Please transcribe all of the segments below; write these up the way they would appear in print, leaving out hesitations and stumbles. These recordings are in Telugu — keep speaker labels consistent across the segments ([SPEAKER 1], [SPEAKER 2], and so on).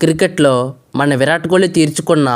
[SPEAKER 1] క్రికెట్లో మన విరాట్ కోహ్లీ తీర్చుకున్న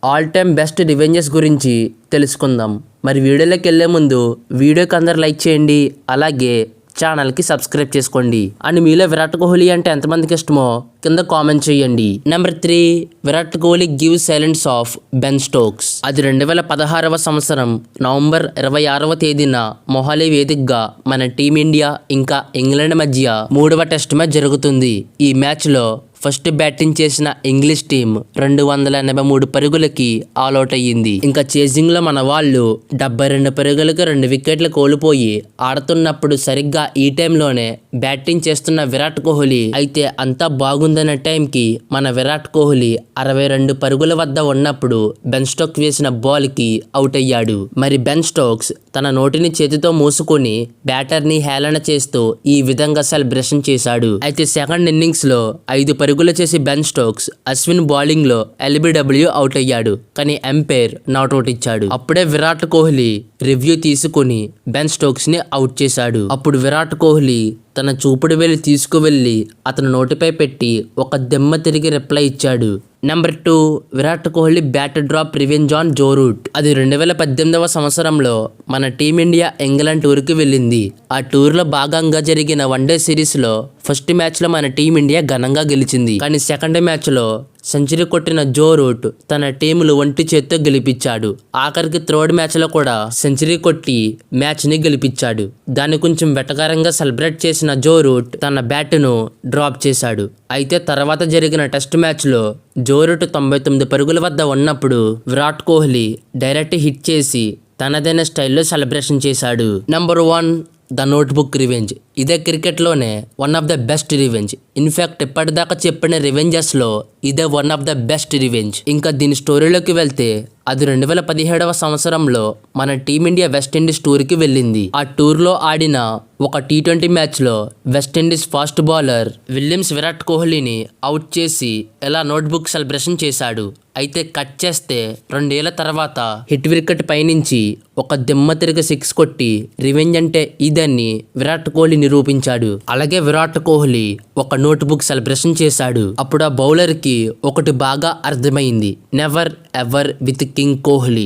[SPEAKER 1] ఆల్ టైమ్ బెస్ట్ రివెంజెస్ గురించి తెలుసుకుందాం. మరి వీడియోలోకి వెళ్ళే ముందు వీడియోకి అందరు లైక్ చేయండి, అలాగే ఛానల్కి సబ్స్క్రైబ్ చేసుకోండి. అండ్ మీలో విరాట్ కోహ్లీ అంటే ఎంతమందికి ఇష్టమో కింద కామెంట్ చేయండి. Number 3, Virat Kohli give silence of Ben Stokes. అది 2016వ సంవత్సరం నవంబర్ 26వ తేదీన మొహాలీ వేదికగా మన టీమిండియా ఇంకా ఇంగ్లాండ్ మధ్య 3వ టెస్ట్ మ్యాచ్ జరుగుతుంది. ఈ మ్యాచ్లో ఫస్ట్ బ్యాటింగ్ చేసిన ఇంగ్లీష్ టీం 283 పరుగులకి ఆల్అౌట్ అయ్యింది. ఇంకా చేజింగ్ లో మన వాళ్ళు 72 పరుగులకు 2 వికెట్లు కోల్పోయి ఆడుతున్నప్పుడు సరిగ్గా ఈ టైంలోనే బ్యాటింగ్ చేస్తున్న విరాట్ కోహ్లీ అయితే అంతా బాగుందన్న టైంకి మన విరాట్ కోహ్లీ 62 పరుగుల వద్ద ఉన్నప్పుడు బెన్ స్టోక్స్ వేసిన బాల్ కి అవుట్ అయ్యాడు. మరి బెన్ స్టోక్స్ తన నోటిని చేతితో మూసుకొని బ్యాటర్ ని హేళన చేస్తూ ఈ విధంగా సెలబ్రేషన్ చేశాడు. అయితే సెకండ్ ఇన్నింగ్స్ లో 5 పరుగులు చేసి బెన్ స్టోక్స్ అశ్విన్ బౌలింగ్ లో LBW అవుట్ అయ్యాడు. కానీ ఎంపైర్ నాట్అవుట్ ఇచ్చాడు. అప్పుడే విరాట్ కోహ్లీ రివ్యూ తీసుకుని బెన్ స్టోక్స్ ని అవుట్ చేశాడు. అప్పుడు విరాట్ కోహ్లీ తన చూపుడు వేలు తీసుకువెళ్లి అతను నోటిపై పెట్టి ఒక దెమ్మ తిరిగి రిప్లై ఇచ్చాడు. Number 2, Virat Kohli bat drop revenge on Joe Root. అది 2018వ సంవత్సరంలో మన టీమిండియా ఇంగ్లాండ్ టూర్కి వెళ్ళింది. ఆ టూర్లో భాగంగా జరిగిన వన్డే సిరీస్లో ఫస్ట్ మ్యాచ్లో మన టీమిండియా ఘనంగా గెలిచింది. కానీ సెకండ్ మ్యాచ్లో సెంచరీ కొట్టిన జో రూట్ తన టీములు ఒంటి చేత్తో గెలిపించాడు. ఆఖరికి థర్డ్ మ్యాచ్లో కూడా సెంచరీ కొట్టి మ్యాచ్ని గెలిపించాడు. దాన్ని కొంచెం వెటకారంగా సెలబ్రేట్ చేసిన జో రూట్ తన బ్యాట్ను డ్రాప్ చేశాడు. అయితే తర్వాత జరిగిన టెస్ట్ మ్యాచ్లో జో రూట్ 99 పరుగుల వద్ద ఉన్నప్పుడు విరాట్ కోహ్లీ డైరెక్ట్ హిట్ చేసి తనదైన స్టైల్లో సెలబ్రేషన్ చేశాడు. Number 1, the notebook revenge. ఇదే క్రికెట్లోనే one of the best revenge. In fact ఇప్పటిదాకా చెప్పిన రివెంజెస్లో ఇదే one of the best revenge. ఇంకా దీని స్టోరీలోకి వెళ్తే అది 2017వ సంవత్సరంలో మన టీమిండియా వెస్టిండీస్ టూర్కి వెళ్ళింది. ఆ టూర్లో ఆడిన ఒక T20 మ్యాచ్లో West Indies fast bowler Williams Virat కోహ్లీని అవుట్ చేసి ఎలా నోట్బుక్ సెలబ్రేషన్ చేశాడు. అయితే కట్ చేస్తే 2 ఏళ్ల తర్వాత హిట్ వికెట్ పైనుంచి ఒక దిమ్మ తిరిగి 6 కొట్టి రివెంజ్ అంటే ఇదని విరాట్ కోహ్లీ నిరూపించాడు. అలాగే విరాట్ కోహ్లీ ఒక నోట్బుక్ సెలబ్రేషన్ చేశాడు. అప్పుడు ఆ బౌలర్ కి ఒకటి బాగా అర్థమైంది, never ever with king Kohli.